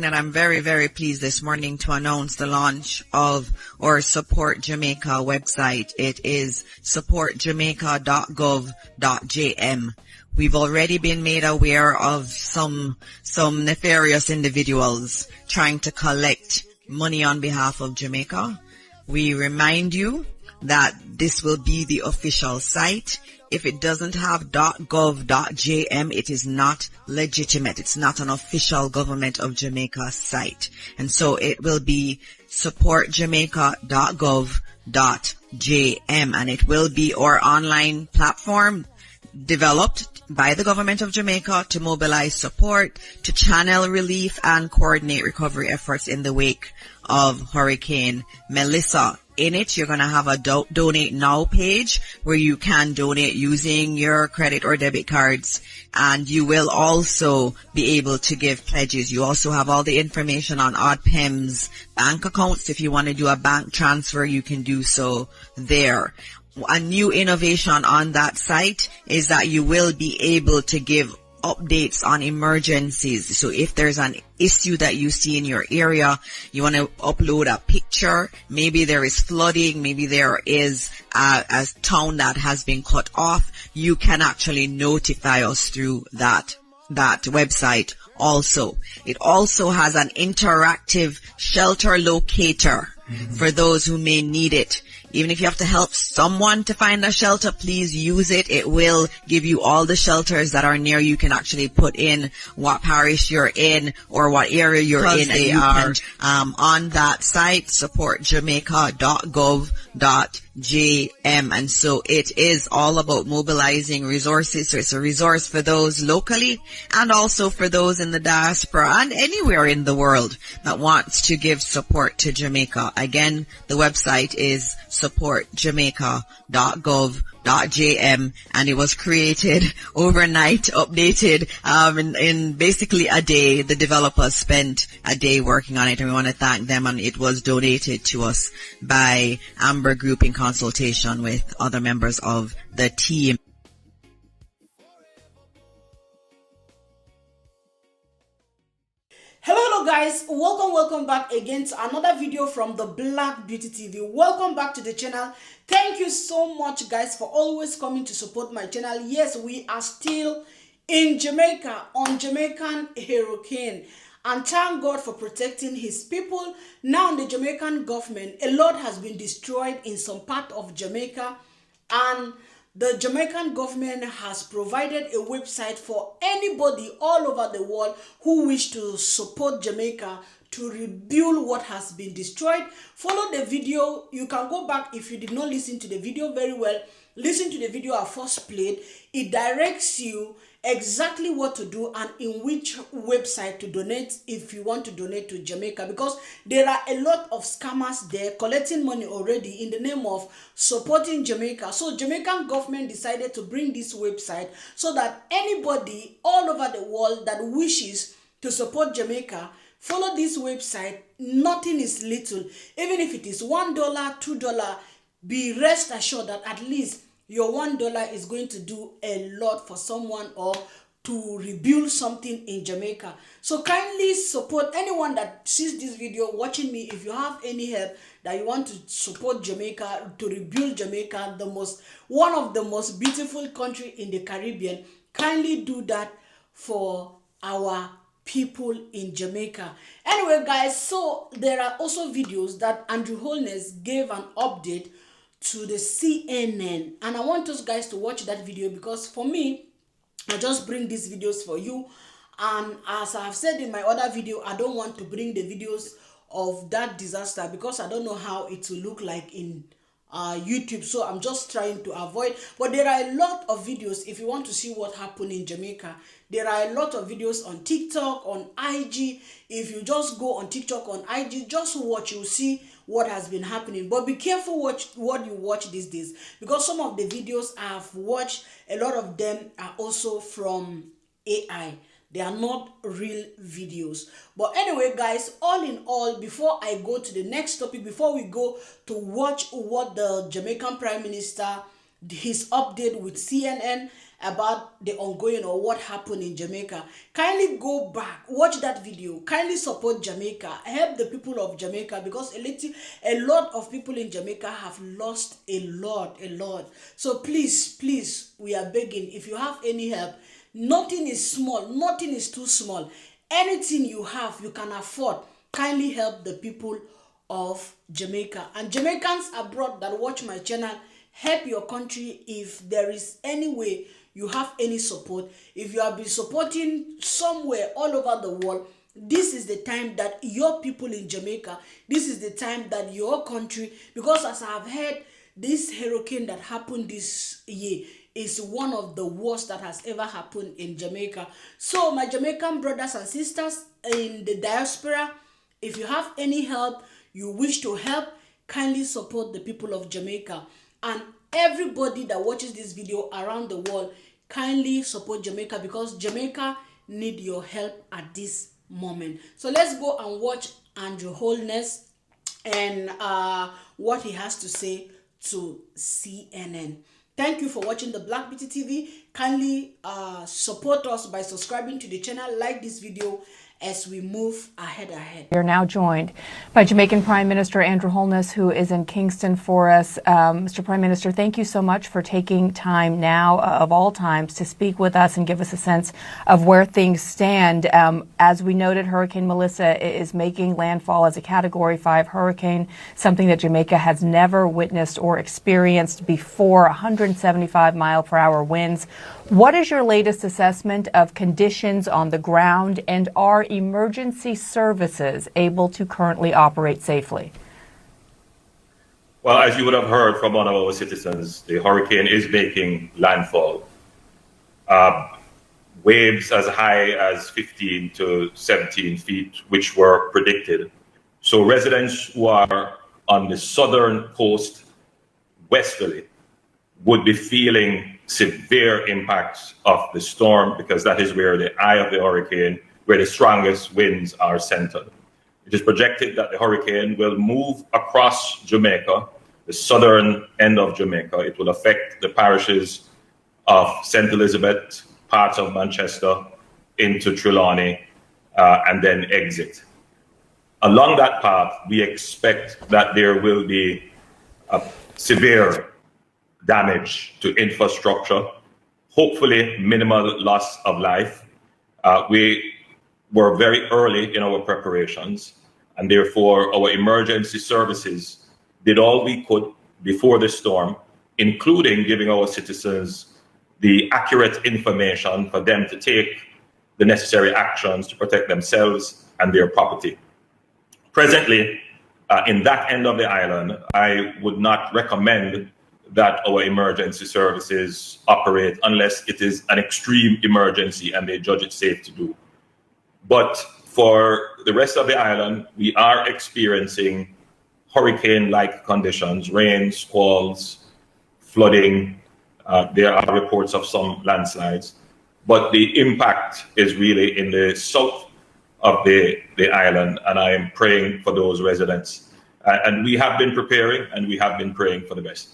that I'm very, very pleased this morning to announce the launch of our Support Jamaica website. It is supportjamaica.gov.jm. We've already been made aware of some nefarious individuals trying to collect money on behalf of Jamaica. We remind you that this will be the official site. If it doesn't have .gov.jm, it is not legitimate. It's not an official Government of Jamaica site. And so it will be supportjamaica.gov.jm, and it will be our online platform developed by the Government of Jamaica to mobilize support, to channel relief and coordinate recovery efforts in the wake of Hurricane Melissa. In it, you're going to have a donate now page where you can donate using your credit or debit cards, and you will also be able to give pledges. You also have all the information on ODPEM's bank accounts. If you want to do a bank transfer, you can do so there. A new innovation on that site is that you will be able to give updates on emergencies. So if there's an issue that you see in your area, you want to upload a picture, maybe there is flooding, maybe there is a town that has been cut off, you can actually notify us through that website also. It also has an interactive shelter locator for those who may need it. Even if you have to help someone to find a shelter, please use it. It will give you all the shelters that are near you. You can actually put in what parish you're in or what area you're in. They are on that site, supportjamaica.gov.jm. And so it is all about mobilizing resources. So it's a resource for those locally and also for those in the diaspora and anywhere in the world that wants to give support to Jamaica. Again, the website is supportjamaica.gov.jm, and it was created overnight, updated in basically a day. The developers spent a day working on it, and we want to thank them. And it was donated to us by Amber Group in consultation with other members of the team. Hello guys, welcome back again to another video from the Black Beauty TV. Welcome back to the channel. Thank you so much guys for always coming to support my channel. Yes, we are still in Jamaica on Jamaican hurricane, and thank God for protecting his people. Now the Jamaican government, a lot has been destroyed in some part of Jamaica, and the Jamaican government has provided a website for anybody all over the world who wish to support Jamaica to rebuild what has been destroyed. Follow the video. You can go back if you did not listen to the video very well. Listen to the video I first played. It directs you exactly what to do and in which website to donate if you want to donate to Jamaica, because there are a lot of scammers there collecting money already in the name of supporting Jamaica. So Jamaican government decided to bring this website so that anybody all over the world that wishes to support Jamaica, follow this website. Nothing is little. Even if it is $1, $2, be rest assured that at least your $1 is going to do a lot for someone or to rebuild something in Jamaica. So kindly support anyone that sees this video watching me. If you have any help that you want to support Jamaica, to rebuild Jamaica, one of the most beautiful country in the Caribbean, kindly do that for our people in Jamaica. Anyway guys, so there are also videos that Andrew Holness gave an update to the CNN, and I want those guys to watch that video, because for me, I just bring these videos for you, and as I have said in my other video, I don't want to bring the videos of that disaster because I don't know how it will look like in YouTube, so I'm just trying to avoid. But there are a lot of videos. If you want to see what happened in Jamaica, there are a lot of videos on TikTok, on IG. If you just go on TikTok, on IG, just watch, you'll see what has been happening. But be careful what you watch these days, because some of the videos I have watched, a lot of them are also from AI. They are not real videos. But anyway, guys, all in all, before I go to the next topic, before we go to watch what the Jamaican Prime Minister his update with CNN about the ongoing or what happened in Jamaica. Kindly go back, watch that video, kindly support Jamaica, help the people of Jamaica, because a lot of people in Jamaica have lost a lot. So please, we are begging, if you have any help, nothing is small, nothing is too small. Anything you have, you can afford, kindly help the people of Jamaica. And Jamaicans abroad that watch my channel, help your country. If there is any way you have any support, if you have been supporting somewhere all over the world, this is the time that your people in Jamaica, this is the time that your country, because as I have heard, this hurricane that happened this year is one of the worst that has ever happened in Jamaica. So my Jamaican brothers and sisters in the diaspora, if you have any help, you wish to help, kindly support the people of Jamaica. And everybody that watches this video around the world, kindly support Jamaica, because Jamaica need your help at this moment. So let's go and watch Andrew Holness and what he has to say to CNN. Thank you for watching the Black Beauty TV. Kindly support us by subscribing to the channel, like this video as we move ahead. We are now joined by Jamaican Prime Minister Andrew Holness, who is in Kingston for us. Mr. Prime Minister, thank you so much for taking time now, of all times, to speak with us and give us a sense of where things stand. As we noted, Hurricane Melissa is making landfall as a Category 5 hurricane, something that Jamaica has never witnessed or experienced before, 175-mile-per-hour winds. What is your latest assessment of conditions on the ground, and are emergency services able to currently operate safely? Well, as you would have heard from one of our citizens, the hurricane is making landfall. Waves as high as 15 to 17 feet, which were predicted. So residents who are on the southern coast westerly would be feeling severe impacts of the storm, because that is where the eye of the hurricane, where the strongest winds are centered. It is projected that the hurricane will move across Jamaica, the southern end of Jamaica. It will affect the parishes of St. Elizabeth, parts of Manchester, into Trelawney, and then exit. Along that path, we expect that there will be a severe damage to infrastructure, hopefully minimal loss of life. We were very early in our preparations, and therefore our emergency services did all we could before the storm, including giving our citizens the accurate information for them to take the necessary actions to protect themselves and their property. Presently, in that end of the island, I would not recommend that our emergency services operate unless it is an extreme emergency and they judge it safe to do. But for the rest of the island, we are experiencing hurricane-like conditions, rain, squalls, flooding. There are reports of some landslides, but the impact is really in the south of the island, and I am praying for those residents. And we have been preparing, and we have been praying for the best.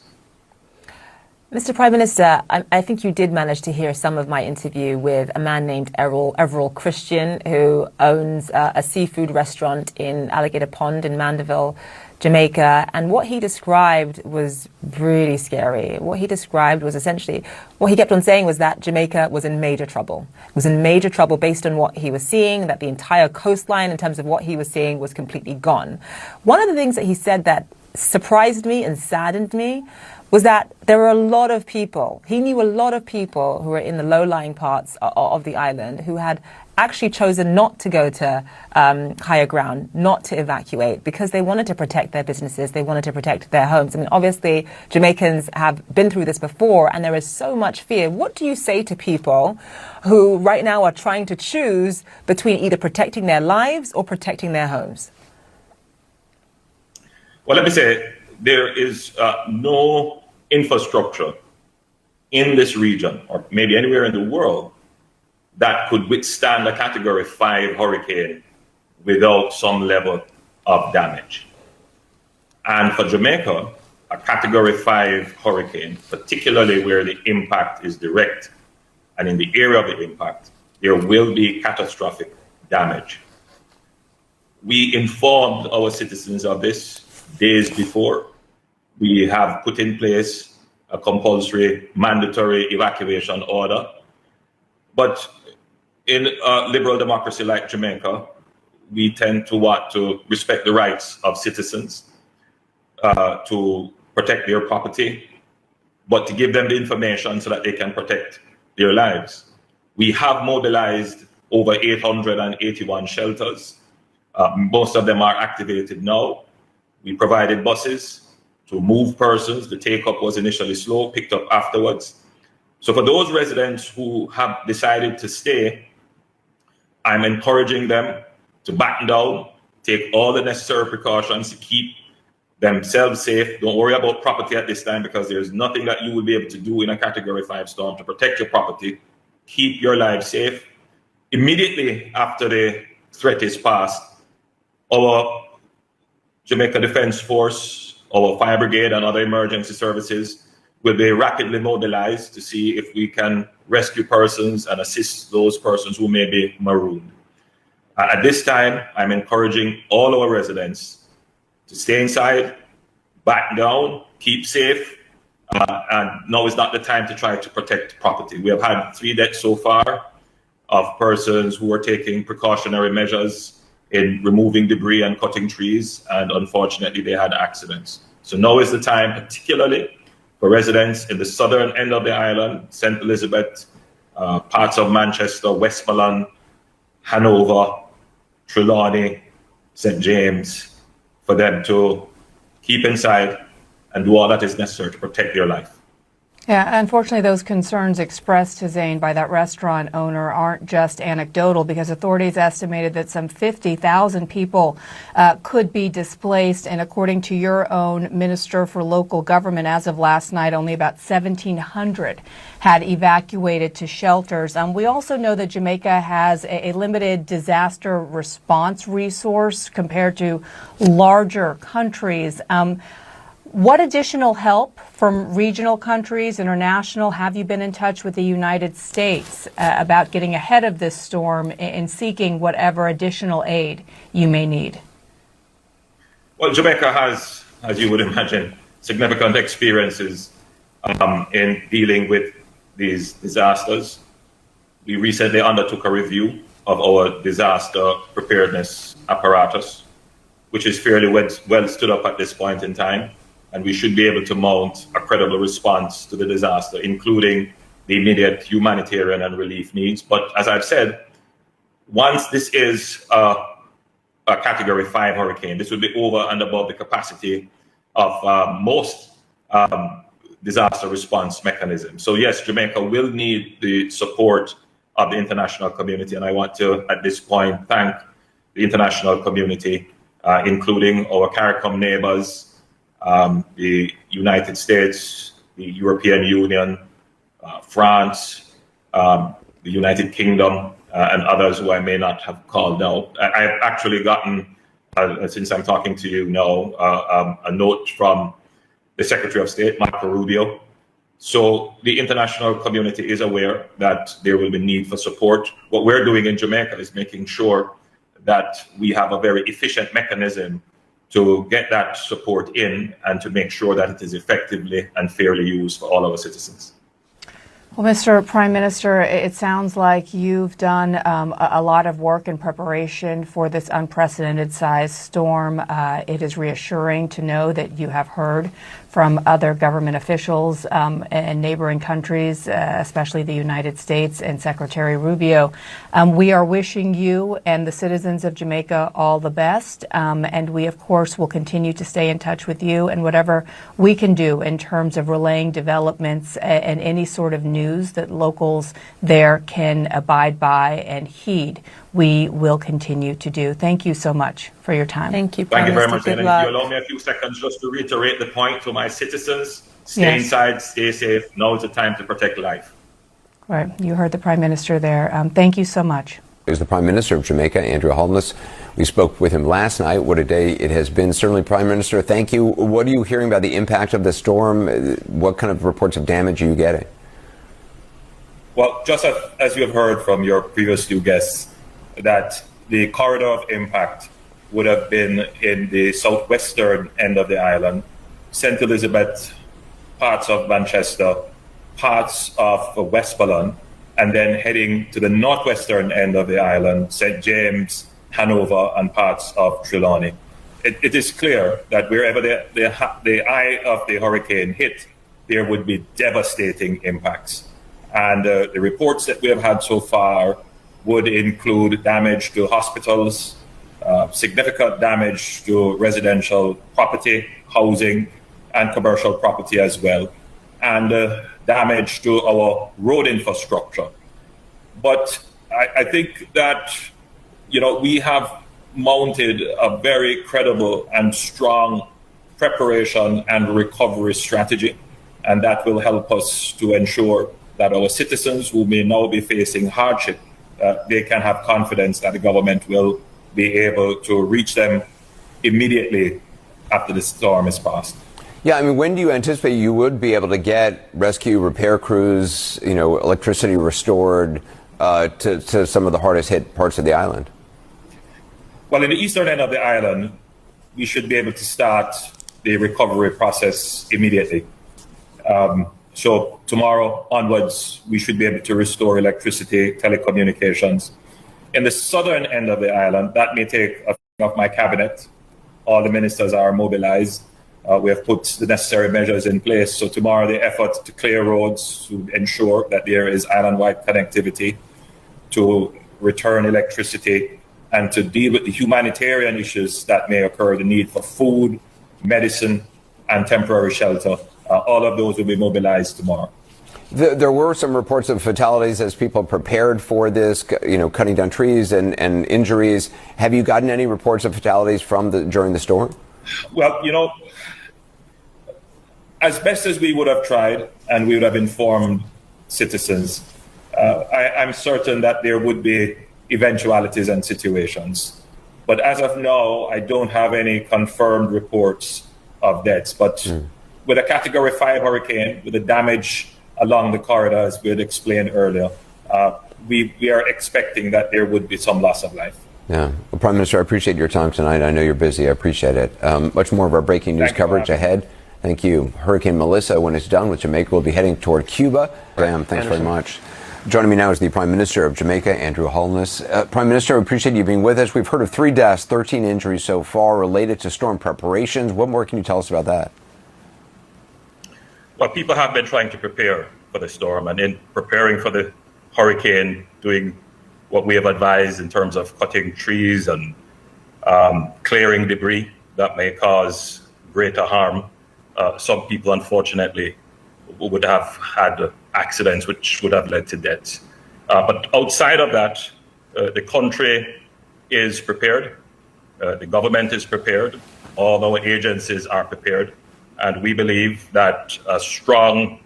Mr. Prime Minister, I think you did manage to hear some of my interview with a man named Everall Christian, who owns a seafood restaurant in Alligator Pond in Mandeville, Jamaica. And what he described was really scary. What he described was essentially, what he kept on saying was that Jamaica was in major trouble. It was in major trouble based on what he was seeing, that the entire coastline in terms of what he was seeing was completely gone. One of the things that he said that surprised me and saddened me was that there were a lot of people, he knew a lot of people who were in the low-lying parts of the island who had actually chosen not to go to higher ground, not to evacuate, because they wanted to protect their businesses, they wanted to protect their homes. I mean, obviously, Jamaicans have been through this before, and there is so much fear. What do you say to people who right now are trying to choose between either protecting their lives or protecting their homes? Well, let me say, there is no infrastructure in this region, or maybe anywhere in the world, that could withstand a Category 5 hurricane without some level of damage. And for Jamaica, a Category 5 hurricane, particularly where the impact is direct, and in the area of the impact, there will be catastrophic damage. We informed our citizens of this days before. We have put in place a compulsory mandatory evacuation order. But in a liberal democracy like Jamaica, we tend to want to respect the rights of citizens to protect their property, but to give them the information so that they can protect their lives. We have mobilized over 881 shelters. Most of them are activated now. We provided buses to move persons. The take-up was initially slow, picked up afterwards. So for those residents who have decided to stay, I'm encouraging them to batten down, take all the necessary precautions to keep themselves safe. Don't worry about property at this time, because there's nothing that you will be able to do in a Category 5 storm to protect your property. Keep your lives safe. Immediately after the threat is passed, our Jamaica Defense Force, our fire brigade and other emergency services will be rapidly mobilized to see if we can rescue persons and assist those persons who may be marooned. At this time, I'm encouraging all our residents to stay inside, batten down, keep safe, and now is not the time to try to protect property. We have had 3 deaths so far of persons who are taking precautionary measures in removing debris and cutting trees, and unfortunately they had accidents. So now is the time, particularly for residents in the southern end of the island, St. Elizabeth, parts of Manchester, Westmoreland, Hanover, Trelawney, St. James, for them to keep inside and do all that is necessary to protect their life. Yeah, unfortunately, those concerns expressed to Zane by that restaurant owner aren't just anecdotal, because authorities estimated that some 50,000 people could be displaced. And according to your own Minister for Local Government, as of last night, only about 1,700 had evacuated to shelters. We also know that Jamaica has a limited disaster response resource compared to larger countries. What additional help from regional countries, international, have you been in touch with the United States about getting ahead of this storm and seeking whatever additional aid you may need? Well, Jamaica has, as you would imagine, significant experiences in dealing with these disasters. We recently undertook a review of our disaster preparedness apparatus, which is fairly well stood up at this point in time. And we should be able to mount a credible response to the disaster, including the immediate humanitarian and relief needs. But as I've said, once this is a Category 5 hurricane, this will be over and above the capacity of most disaster response mechanisms. So yes, Jamaica will need the support of the international community. And I want to, at this point, thank the international community, including our CARICOM neighbors, the United States, the European Union, France, the United Kingdom, and others who I may not have called now. I've actually gotten, since I'm talking to you now, a note from the Secretary of State, Marco Rubio. So the international community is aware that there will be need for support. What we're doing in Jamaica is making sure that we have a very efficient mechanism to get that support in and to make sure that it is effectively and fairly used for all our citizens. Well, Mr. Prime Minister, it sounds like you've done a lot of work in preparation for this unprecedented size storm. It is reassuring to know that you have heard from other government officials and neighboring countries, especially the United States and Secretary Rubio. We are wishing you and the citizens of Jamaica all the best. And we, of course, will continue to stay in touch with you, and whatever we can do in terms of relaying developments and any sort of news that locals there can abide by and heed, we will continue to do. Thank you so much for your time. Thank you. Thank you very much. And if you allow me a few seconds just to reiterate the point to my citizens: stay inside, stay safe. Now is the time to protect life. Right. You heard the Prime Minister there. Thank you so much. is the Prime Minister of Jamaica, Andrew Holness. We spoke with him last night. What a day it has been. Certainly, Prime Minister, thank you. What are you hearing about the impact of the storm? What kind of reports of damage are you getting? Well, just as you have heard from your previous two guests, that the corridor of impact would have been in the southwestern end of the island, St. Elizabeth, parts of Manchester, parts of Westmoreland, and then heading to the northwestern end of the island, St. James, Hanover, and parts of Trelawney. It is clear that wherever the eye of the hurricane hit, there would be devastating impacts. And the reports that we have had so far would include damage to hospitals, significant damage to residential property, housing, and commercial property as well, and damage to our road infrastructure. But I think that, we have mounted a very credible and strong preparation and recovery strategy, and that will help us to ensure that our citizens who may now be facing hardship, they can have confidence that the government will be able to reach them immediately after the storm is passed. Yeah, I mean, when do you anticipate you would be able to get rescue repair crews, electricity restored to some of the hardest hit parts of the island? Well, in the eastern end of the island, we should be able to start the recovery process immediately. So tomorrow onwards, we should be able to restore electricity, telecommunications. In the southern end of the island, that may take a of my cabinet. All the ministers are mobilized. We have put the necessary measures in place. So tomorrow, the effort to clear roads, to ensure that there is island-wide connectivity, to return electricity, and to deal with the humanitarian issues that may occur, the need for food, medicine, and temporary shelter. All of those will be mobilized tomorrow. There were some reports of fatalities as people prepared for this, cutting down trees and injuries. Have you gotten any reports of fatalities during the storm? Well, as best as we would have tried and we would have informed citizens, I'm certain that there would be eventualities and situations. But as of now, I don't have any confirmed reports of deaths. But with a Category 5 hurricane, with the damage along the corridor, as we had explained earlier, we are expecting that there would be some loss of life. Yeah. Well, Prime Minister, I appreciate your time tonight. I know you're busy. I appreciate it. Much more of our breaking news coverage ahead. Thank you. Hurricane Melissa, when it's done with Jamaica, will be heading toward Cuba. Graham, thanks very much. Joining me now is the Prime Minister of Jamaica, Andrew Holness. Prime Minister, I appreciate you being with us. We've heard of 3 deaths, 13 injuries so far related to storm preparations. What more can you tell us about that? Well, people have been trying to prepare for the storm, and in preparing for the hurricane, doing what we have advised in terms of cutting trees and clearing debris that may cause greater harm. Some people, unfortunately, would have had accidents which would have led to deaths. But outside of that, the country is prepared. The government is prepared. All our agencies are prepared. And we believe that a strong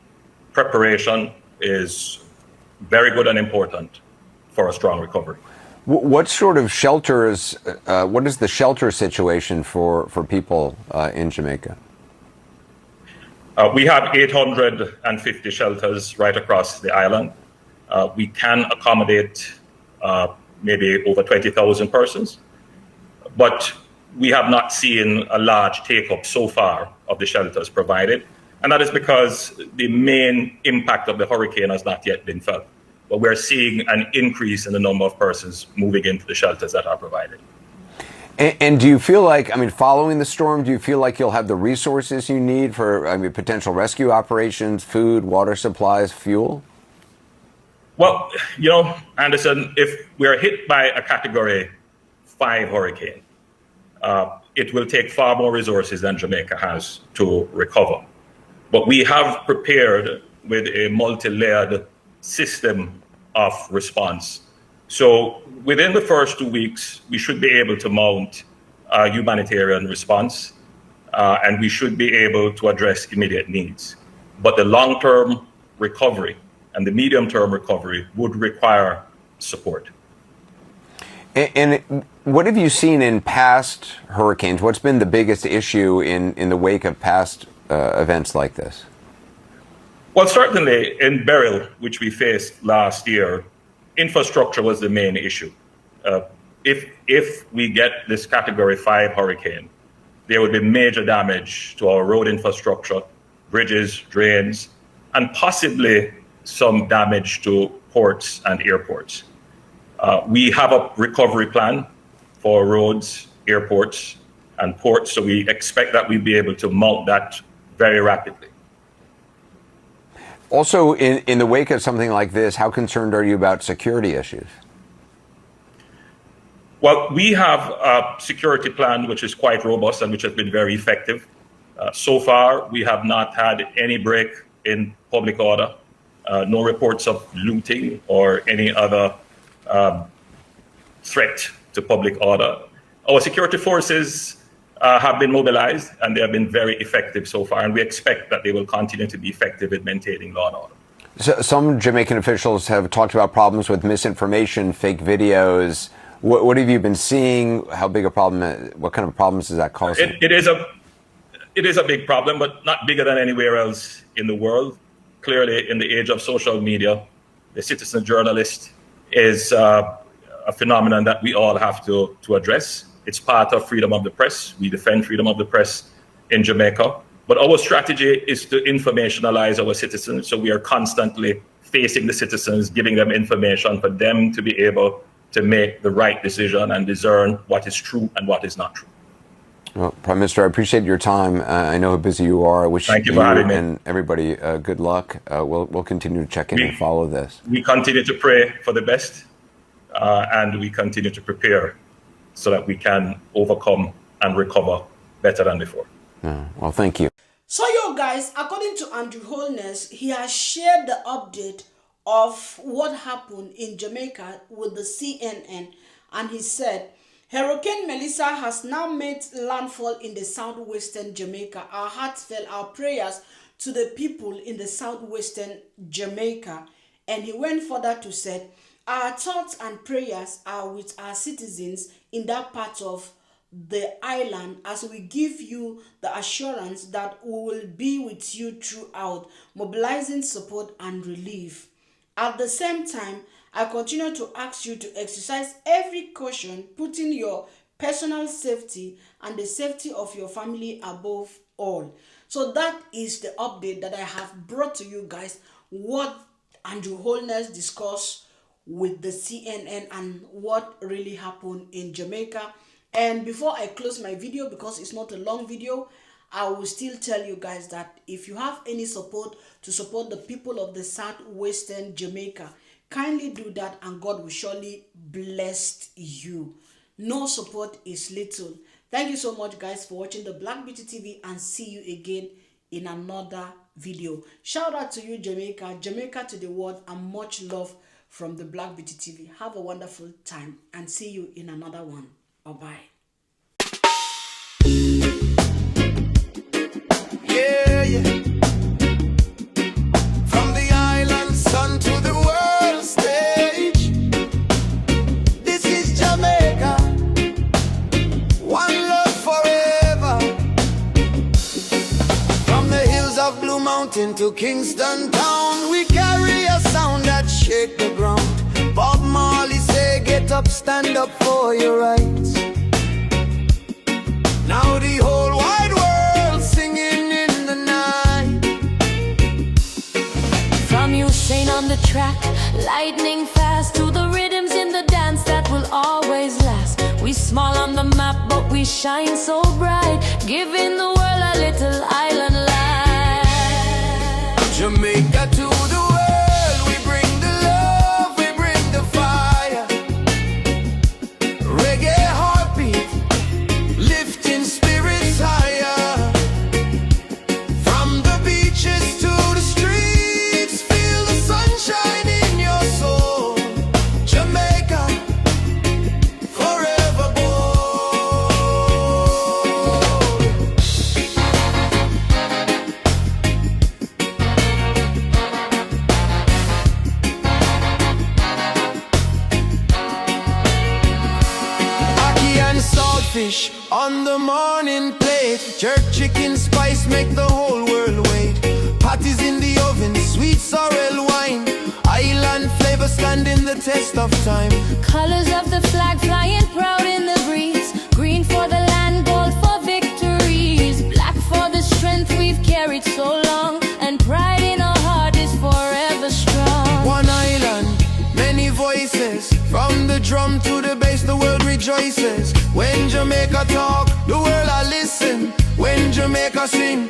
preparation is very good and important for a strong recovery. What sort of shelters, what is the shelter situation for people in Jamaica? We have 850 shelters right across the island. We can accommodate maybe over 20,000 persons, but we have not seen a large take-up so far of the shelters provided, and that is because the main impact of the hurricane has not yet been felt. But we're seeing an increase in the number of persons moving into the shelters that are provided. And do you feel like, following the storm, do you feel like you'll have the resources you need for, potential rescue operations, food, water supplies, fuel? Well, Anderson, if we're hit by a Category 5 hurricane, it will take far more resources than Jamaica has to recover. But we have prepared with a multi-layered system of response. So within the first 2 weeks, we should be able to mount a humanitarian response, and we should be able to address immediate needs. But the long-term recovery and the medium-term recovery would require support. And what have you seen in past hurricanes? What's been the biggest issue in the wake of past events like this? Well, certainly in Beryl, which we faced last year, infrastructure was the main issue. If we get this Category 5 hurricane, there would be major damage to our road infrastructure, bridges, drains, and possibly some damage to ports and airports. We have a recovery plan for roads, airports, and ports, so we expect that we'll be able to mount that very rapidly. Also, in the wake of something like this, how concerned are you about security issues? Well, we have a security plan which is quite robust and which has been very effective. So far, we have not had any break in public order, no reports of looting or any other threat to public order. Our security forces have been mobilized and they have been very effective so far, and we expect that they will continue to be effective in maintaining law and order. So, some Jamaican officials have talked about problems with misinformation, fake videos. What have you been seeing? How big a problem? What kind of problems is that causing? It is a big problem, but not bigger than anywhere else in the world. Clearly, in the age of social media, the citizen journalist is a phenomenon that we all have to address. It's part of freedom of the press. We defend freedom of the press in Jamaica. But our strategy is to informationalize our citizens. So we are constantly facing the citizens, giving them information for them to be able to make the right decision and discern what is true and what is not true. Well, Prime Minister, I appreciate your time. I know how busy you are. I wish Thank you for having me. And everybody good luck. We'll continue to check in and follow this. We continue to pray for the best, and we continue to prepare so that we can overcome and recover better than before. Well, thank you. So, yo guys, according to Andrew Holness, he has shared the update of what happened in Jamaica with the CNN, and he said, Hurricane Melissa has now made landfall in the southwestern Jamaica. Our hearts felt our prayers to the people in the southwestern Jamaica. And he went further to say, our thoughts and prayers are with our citizens in that part of the island, as we give you the assurance that we will be with you throughout, mobilizing support and relief. At the same time, I continue to ask you to exercise every caution, putting your personal safety and the safety of your family above all. So that is the update that I have brought to you guys, what Andrew Holness discussed with the CNN and what really happened in Jamaica. And before I close my video, because it's not a long video, I will still tell you guys that if you have any support to support the people of the southwestern Jamaica, kindly do that and God will surely bless you. No support is little. Thank you so much guys for watching the Black Beauty TV, and see you again in another video. Shout out to you Jamaica, Jamaica to the world, and much love from the Black Beauty TV. Have a wonderful time and see you in another one. Bye-bye. Yeah, yeah. From the island sun to the world stage, this is Jamaica. One love forever. From the hills of Blue Mountain to Kingston town, we carry a sound that shake the ground. Bob Marley say, get up, stand up for your rights. Now the whole wide world singing in the night. From Usain on the track, lightning fast, to the rhythms in the dance that will always last. We small on the map, but we shine so bright, giving the world a little island life. Jamaica to the world, we bring the love, we bring the fire. Reggae heartbeat, lifting spirits higher. From the beaches to the streets, feel the sunshine in your soul. Jamaica, forever bold. fish on the morning plate. Jerk chicken spice make the whole world wait. Patties in the oven, sweet sorrel wine. Island flavor standing the test of time. Colors of the flag flying proud in the breeze. Green for the land, gold for victories. Black for the strength we've carried so long. And pride in our heart is forever strong. One island, many voices. From the drum to the bass, the world rejoices. When Jamaica talk, the world I listen. When Jamaica sing,